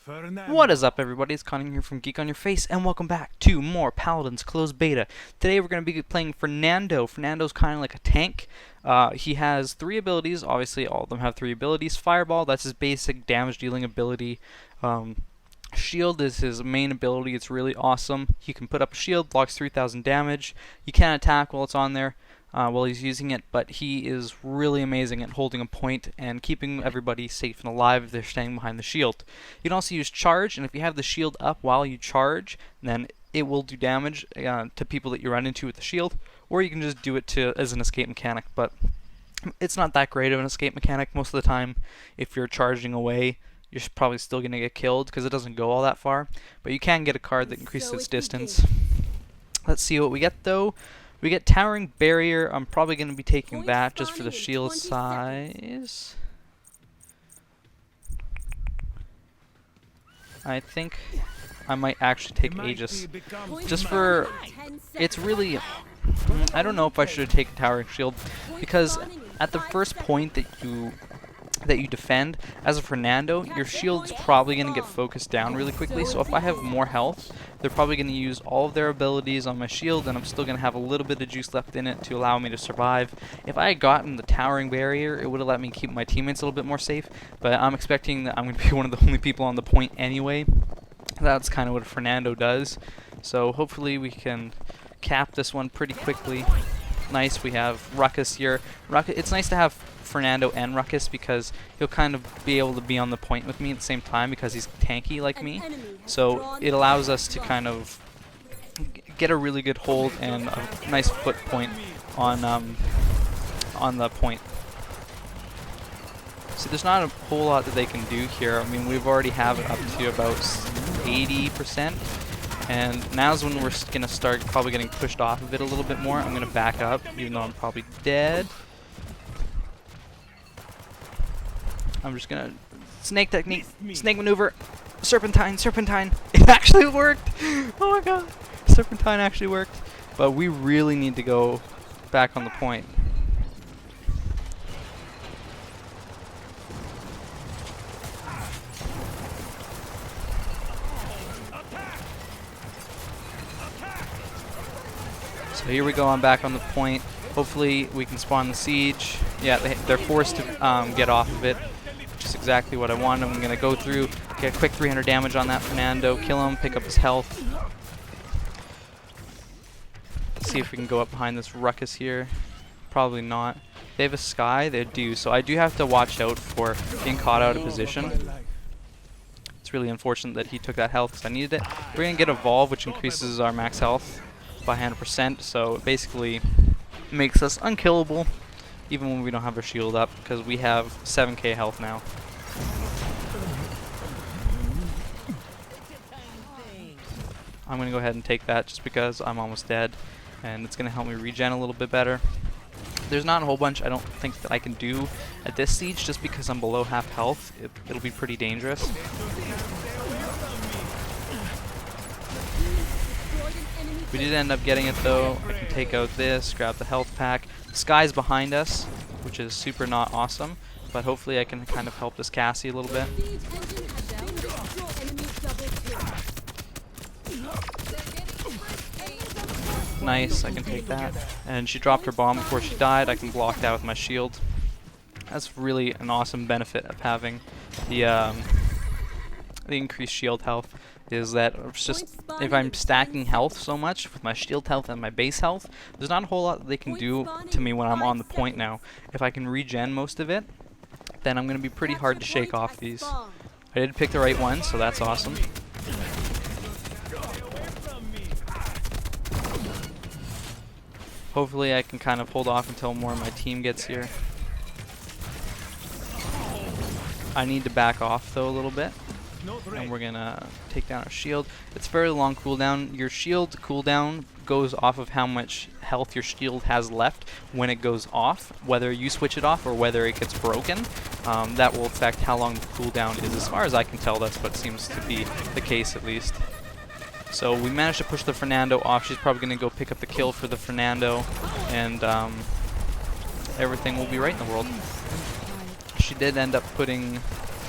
Fernando. What is up, everybody? It's Connie here from Geek on Your Face, and welcome back to more Paladins Closed Beta. Today we're going to be playing Fernando. Fernando's kind of like a tank. He has 3 abilities. Obviously, all of them have 3 abilities. Fireball, that's his basic damage-dealing ability. Shield is his main ability. It's really awesome. He can put up a shield, blocks 3,000 damage. You can't attack while it's on there. While he's using it, but he is really amazing at holding a point and keeping everybody safe and alive if they're staying behind the shield. You can also use charge, and if you have the shield up while you charge, then it will do damage to people that you run into with the shield, or you can just do it as an escape mechanic, but it's not that great of an escape mechanic. Most of the time, if you're charging away, you're probably still going to get killed because it doesn't go all that far, but you can get a card that increases its distance. Let's see what we get, though. We get Towering Barrier. I'm probably going to be taking that just for the shield size. I think I might actually take Aegis. Just for... It's really... I don't know if I should take Towering Shield, because at the first point that you defend, as a Fernando, your shield's probably going to get focused down really quickly, so if I have more health, they're probably going to use all of their abilities on my shield, and I'm still going to have a little bit of juice left in it to allow me to survive. If I had gotten the Towering Barrier, it would have let me keep my teammates a little bit more safe, but I'm expecting that I'm going to be one of the only people on the point anyway. That's kind of what a Fernando does, so hopefully we can cap this one pretty quickly. Nice, we have Ruckus here. It's nice to have Fernando and Ruckus because he'll kind of be able to be on the point with me at the same time because he's tanky like me. So it allows us to kind of get a really good hold and a nice foot point on the point. So there's not a whole lot that they can do here. I mean, we've already have it up to about 80%. And now's when we're going to start probably getting pushed off of it a little bit more. I'm going to back up, even though I'm probably dead. I'm just going to... Snake technique, snake maneuver, serpentine, serpentine. It actually worked! Oh my god. Serpentine actually worked. But we really need to go back on the point. So here we go, I'm back on the point. Hopefully we can spawn the siege. Yeah, they're forced to get off of it, which is exactly what I wanted. I'm going to go through, get a quick 300 damage on that Fernando, kill him, pick up his health. Let's see if we can go up behind this Ruckus here. Probably not. They have a Sky, they do, so I do have to watch out for being caught out of position. It's really unfortunate that he took that health because I needed it. We're going to get Evolve, which increases our max health by 100%, so it basically makes us unkillable even when we don't have our shield up because we have 7k health now. I'm going to go ahead and take that just because I'm almost dead and it's going to help me regen a little bit better. There's not a whole bunch I don't think that I can do at this siege just because I'm below half health. It'll be pretty dangerous. We did end up getting it though. I can take out this, grab the health pack. The Sky's behind us, which is super not awesome, but hopefully I can kind of help this Cassie a little bit. Nice, I can take that. And she dropped her bomb before she died. I can block that with my shield. That's really an awesome benefit of having the increased shield health. Is that it's just if I'm stacking health so much with my shield health and my base health, there's not a whole lot that they can do to me when I'm on the point now. If I can regen most of it, then I'm going to be pretty hard to shake off these. I did pick the right one, so that's awesome. Hopefully I can kind of hold off until more of my team gets here. I need to back off though a little bit. And we're gonna take down our shield. It's very long cooldown. Your shield cooldown goes off of how much health your shield has left when it goes off, whether you switch it off or whether it gets broken. That will affect how long the cooldown is. As far as I can tell, that's what seems to be the case at least. So we managed to push the Fernando off. She's probably gonna go pick up the kill for the Fernando, and everything will be right in the world. She did end up putting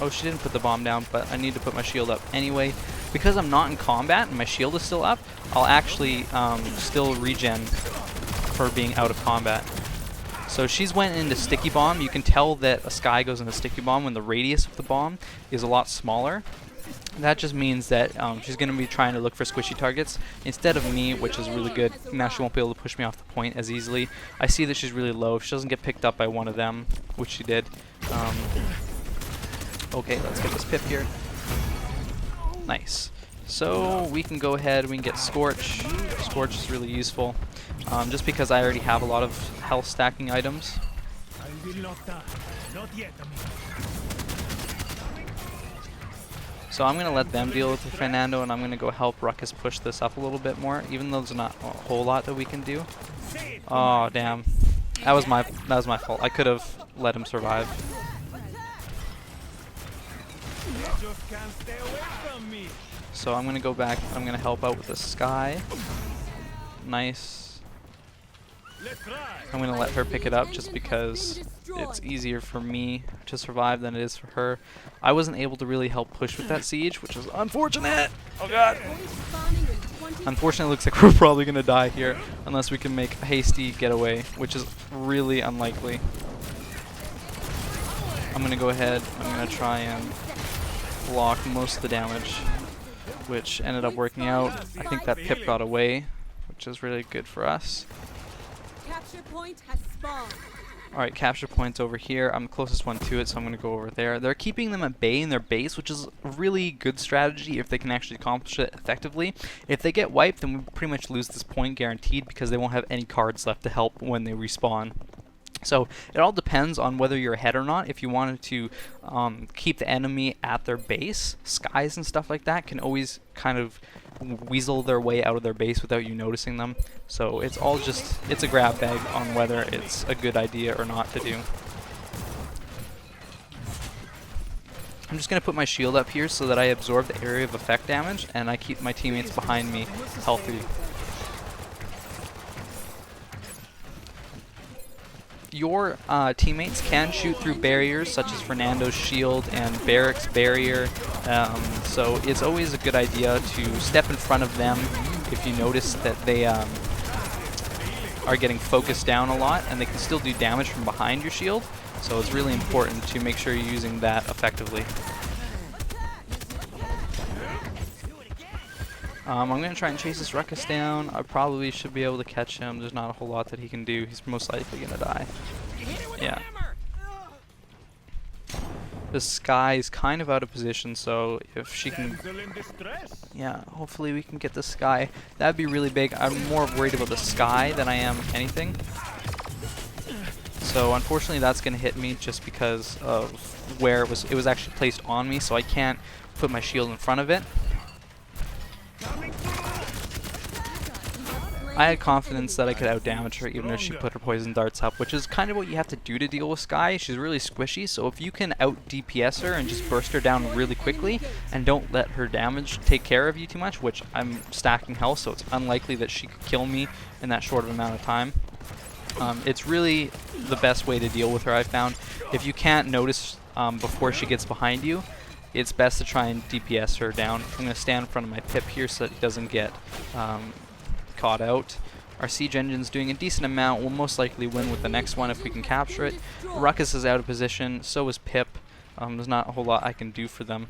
Oh, she didn't put the bomb down, but I need to put my shield up anyway. Because I'm not in combat and my shield is still up, I'll actually still regen for being out of combat. So she's went into sticky bomb. You can tell that a Skye goes into sticky bomb when the radius of the bomb is a lot smaller. That just means that she's going to be trying to look for squishy targets instead of me, which is really good. Now she won't be able to push me off the point as easily. I see that she's really low. If she doesn't get picked up by one of them, which she did. Okay, let's get this pip here. Nice. So we can go ahead, we can get Scorch. Scorch is really useful, just because I already have a lot of health stacking items. So I'm going to let them deal with Fernando, and I'm going to go help Ruckus push this up a little bit more, even though there's not a whole lot that we can do. Oh, damn. That was my fault. I could have let him survive. So I'm going to go back. I'm going to help out with the Skye. Nice. I'm going to let her pick it up just because it's easier for me to survive than it is for her. I wasn't able to really help push with that siege, which is unfortunate. Oh god. Unfortunately, it looks like we're probably going to die here unless we can make a hasty getaway, which is really unlikely. I'm going to go ahead. I'm going to try and block most of the damage, which ended up working out. I think that pip got away, which is really good for us. Capture point has spawned. Alright, capture point's over here. I'm the closest one to it, so I'm going to go over there. They're keeping them at bay in their base, which is a really good strategy if they can actually accomplish it effectively. If they get wiped, then we pretty much lose this point guaranteed because they won't have any cards left to help when they respawn. So it all depends on whether you're ahead or not. If you wanted to keep the enemy at their base, Skies and stuff like that can always kind of weasel their way out of their base without you noticing them. So it's all just, it's a grab bag on whether it's a good idea or not to do. I'm just going to put my shield up here so that I absorb the area of effect damage and I keep my teammates behind me healthy. Your teammates can shoot through barriers such as Fernando's shield and Barrick's barrier, so it's always a good idea to step in front of them if you notice that they are getting focused down a lot and they can still do damage from behind your shield, so it's really important to make sure you're using that effectively. I'm going to try and chase this Ruckus down. I probably should be able to catch him. There's not a whole lot that he can do. He's most likely going to die. Yeah. This Skye is kind of out of position, so if she can... Yeah, hopefully we can get the Skye. That'd be really big. I'm more worried about the Skye than I am anything. So unfortunately that's going to hit me just because of where it was actually placed on me, so I can't put my shield in front of it. I had confidence that I could outdamage her even if she put her poison darts up, which is kind of what you have to do to deal with Skye. She's really squishy, so if you can out DPS her and just burst her down really quickly and don't let her damage take care of you too much, which I'm stacking health, so it's unlikely that she could kill me in that short of amount of time. It's really the best way to deal with her, I've found. If you can't notice before she gets behind you, it's best to try and DPS her down. I'm going to stand in front of my pip here so that he doesn't get caught out. Our siege engine's doing a decent amount. We'll most likely win with the next one if we can capture it. Ruckus is out of position, so is Pip. There's not a whole lot I can do for them.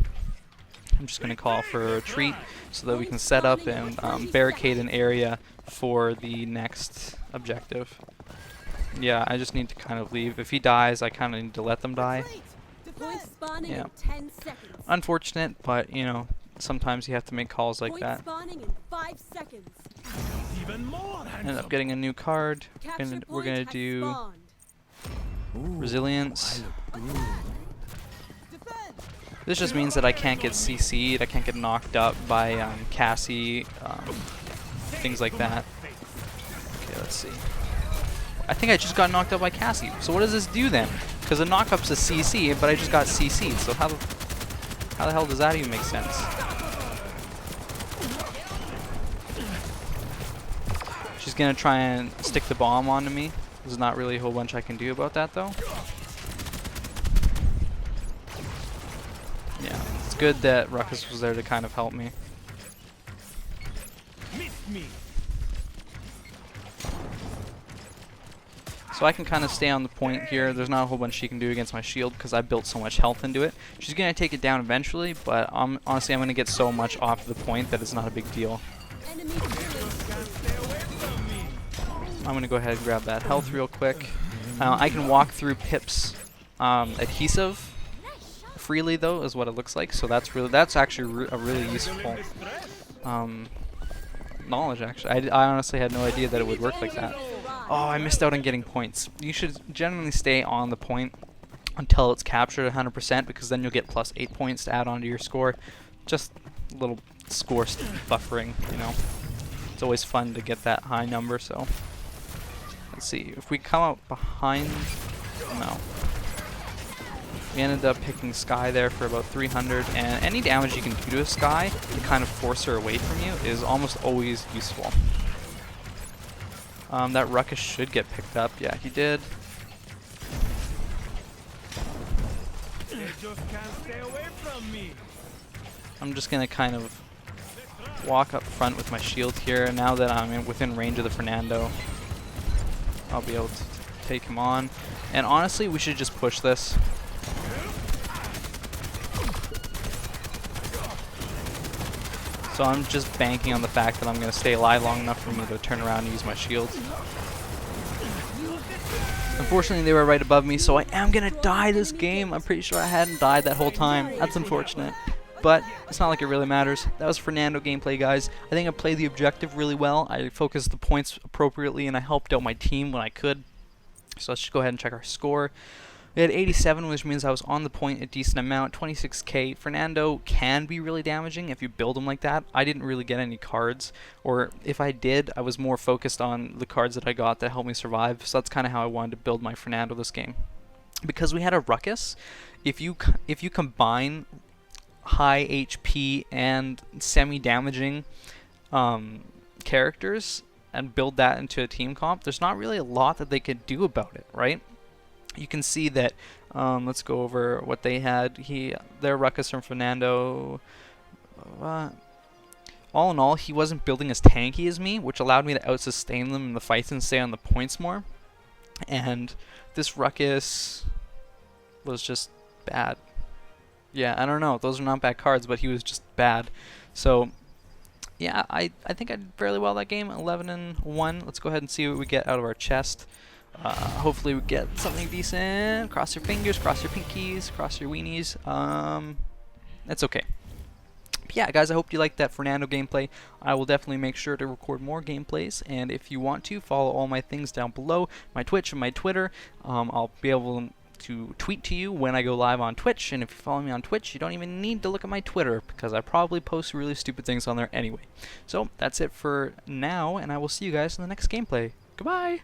I'm just going to call for a retreat so that we can set up and barricade an area for the next objective. Yeah, I just need to kind of leave. If he dies, I kind of need to let them die. Yeah. Unfortunate, but you know, sometimes you have to make calls like that. End up getting a new card. We're gonna do resilience. This just means that I can't get CC'd, I can't get knocked up by Cassie, things like that. Okay, let's see. I think I just got knocked out by Cassie. So what does this do then? Because the knockup's a CC, but I just got CC'd. So how the hell does that even make sense? She's gonna try and stick the bomb onto me. There's not really a whole bunch I can do about that though. good that Ruckus was there to kind of help me. So I can kind of stay on the point here. There's not a whole bunch she can do against my shield because I built so much health into it. She's going to take it down eventually, but honestly I'm going to get so much off the point that it's not a big deal. I'm going to go ahead and grab that health real quick. I can walk through Pip's adhesive freely though, is what it looks like. So that's actually a really useful knowledge. Actually, I honestly had no idea that it would work like that. Oh, I missed out on getting points. You should generally stay on the point until it's captured 100% because then you'll get plus 8 points to add on to your score. Just a little score buffering, you know. It's always fun to get that high number. So let's see if we come out behind. No. We ended up picking Skye there for about 300, and any damage you can do to a Skye to kind of force her away from you is almost always useful. That Ruckus should get picked up. Yeah, he did. They just can't stay away from me. I'm just gonna kind of walk up front with my shield here. Now that I'm within range of the Fernando, I'll be able to take him on. And honestly, we should just push this. So I'm just banking on the fact that I'm going to stay alive long enough for me to turn around and use my shield. Unfortunately, they were right above me, so I am going to die this game. I'm pretty sure I hadn't died that whole time. That's unfortunate. But it's not like it really matters. That was Fernando gameplay, guys. I think I played the objective really well. I focused the points appropriately, and I helped out my team when I could. So let's just go ahead and check our score. We had 87, which means I was on the point a decent amount, 26k. Fernando can be really damaging if you build him like that. I didn't really get any cards, or if I did, I was more focused on the cards that I got that helped me survive, so that's kind of how I wanted to build my Fernando this game. Because we had a Ruckus, if you combine high HP and semi-damaging characters and build that into a team comp, there's not really a lot that they could do about it, right? You can see that, let's go over what they had. Their Ruckus from Fernando. All in all, he wasn't building as tanky as me, which allowed me to out-sustain them in the fights and stay on the points more. And this Ruckus was just bad. Yeah, I don't know. Those are not bad cards, but he was just bad. So, yeah, I think I did fairly well that game. 11-1. Let's go ahead and see what we get out of our chest. Hopefully we get something decent. Cross your fingers, cross your pinkies, cross your weenies. It's okay. But yeah, guys, I hope you liked that Fernando gameplay. I will definitely make sure to record more gameplays, and if you want to, follow all my things down below, my Twitch and my Twitter. I'll be able to tweet to you when I go live on Twitch, and if you follow me on Twitch, you don't even need to look at my Twitter, because I probably post really stupid things on there anyway. So, that's it for now, and I will see you guys in the next gameplay. Goodbye!